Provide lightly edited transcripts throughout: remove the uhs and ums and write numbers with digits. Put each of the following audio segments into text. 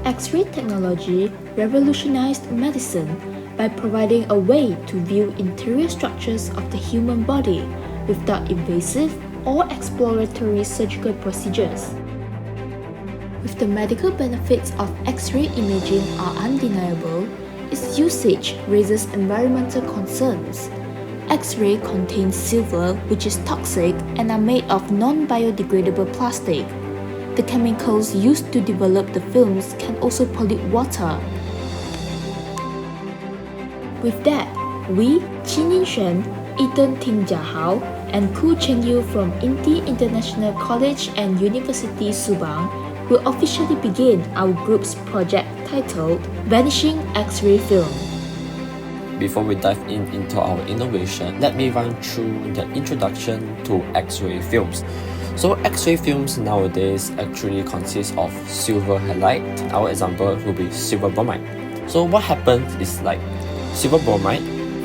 X-ray technology revolutionized medicine by providing a way to view interior structures of the human body without invasive or exploratory surgical procedures. If the medical benefits of X-ray imaging are undeniable, its usage raises environmental concerns. X-ray contains silver, which is toxic and are made of non-biodegradable plastic. The chemicals used to develop the films can also pollute water. With that, we, Qin Yinshen, Ethan Ting Jahao, and Ku Chengyu from INTI International College and University Subang will officially begin our group's project titled Vanishing X-ray Film. Before we dive into our innovation, let me run through the introduction to X-ray films. So X-ray films nowadays actually consist of silver halide. Our example will be silver bromide. So what happens is like silver bromide,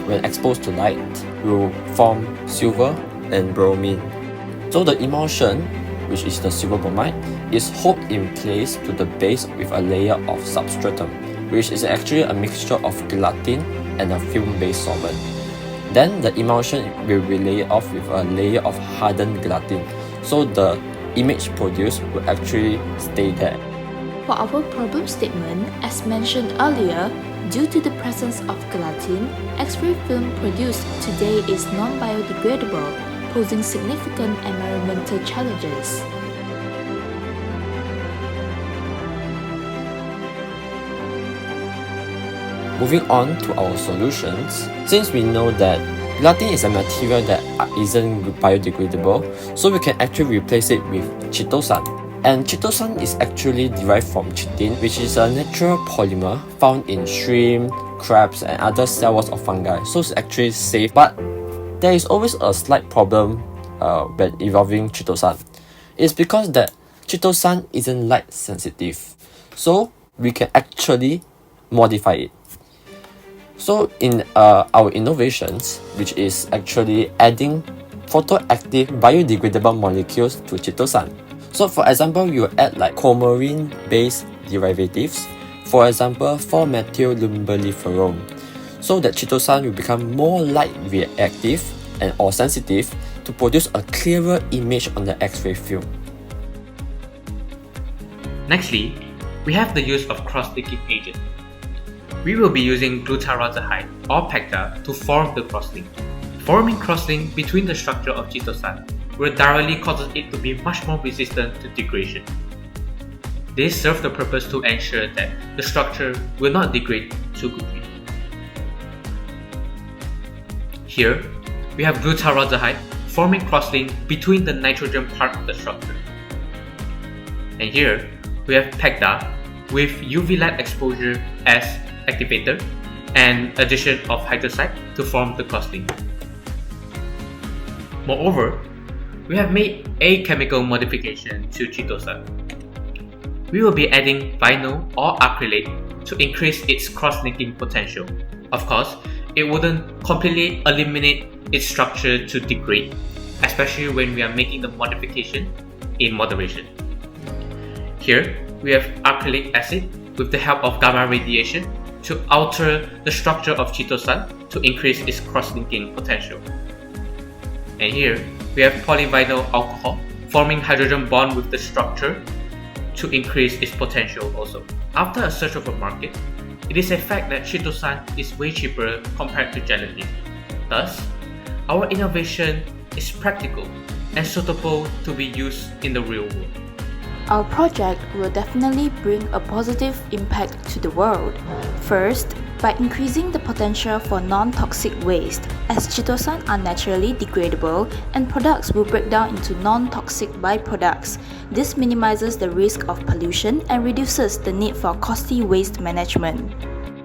when exposed to light, will form silver and bromine. So the emulsion, which is the silver bromide, is held in place to the base with a layer of substratum, which is actually a mixture of gelatin and a film-based solvent. Then the emulsion will be layered off with a layer of hardened gelatin, so the image produced will actually stay there. For our problem statement, as mentioned earlier, due to the presence of gelatin, X-ray film produced today is non-biodegradable, posing significant environmental challenges. Moving on to our solutions, since we know that gelatin is a material that isn't biodegradable, so we can actually replace it with chitosan. And chitosan is actually derived from chitin, which is a natural polymer found in shrimp, crabs, and other cell walls of fungi, so it's actually safe. But there is always a slight problem when evolving chitosan. It's because that chitosan isn't light sensitive, so we can actually modify it. So in our innovations, which is actually adding photoactive biodegradable molecules to chitosan. So for example, you add like coumarin-based derivatives, for example 4-methyllumbelliferone, so that chitosan will become more light reactive and or sensitive to produce a clearer image on the X-ray film. Nextly, we have the use of cross-linking agent. We will be using glutaroxide or PECTA to form the crosslink. Forming crosslink between the structure of chitosan will directly cause it to be much more resistant to degradation. This serves the purpose to ensure that the structure will not degrade too quickly. Here, we have glutaroxide forming crosslink between the nitrogen part of the structure. And here, we have PECTA with UV light exposure as activator and addition of hydroxide to form the crosslink. Moreover, we have made a chemical modification to chitosan. We will be adding vinyl or acrylate to increase its cross-linking potential. Of course, it wouldn't completely eliminate its structure to degrade, especially when we are making the modification in moderation. Here, we have acrylic acid with the help of gamma radiation to alter the structure of chitosan to increase its cross-linking potential. And here, we have polyvinyl alcohol forming hydrogen bond with the structure to increase its potential also. After a search of a market, it is a fact that chitosan is way cheaper compared to gelatin. Thus, our innovation is practical and suitable to be used in the real world. Our project will definitely bring a positive impact to the world. First, by increasing the potential for non-toxic waste, as chitosan are naturally degradable and products will break down into non-toxic byproducts. This minimizes the risk of pollution and reduces the need for costly waste management.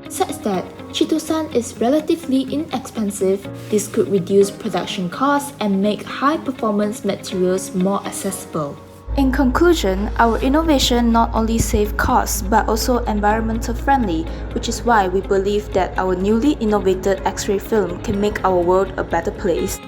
Such that chitosan is relatively inexpensive, this could reduce production costs and make high-performance materials more accessible. In conclusion, our innovation not only saves costs but also environmental friendly, which is why we believe that our newly innovated X-ray film can make our world a better place.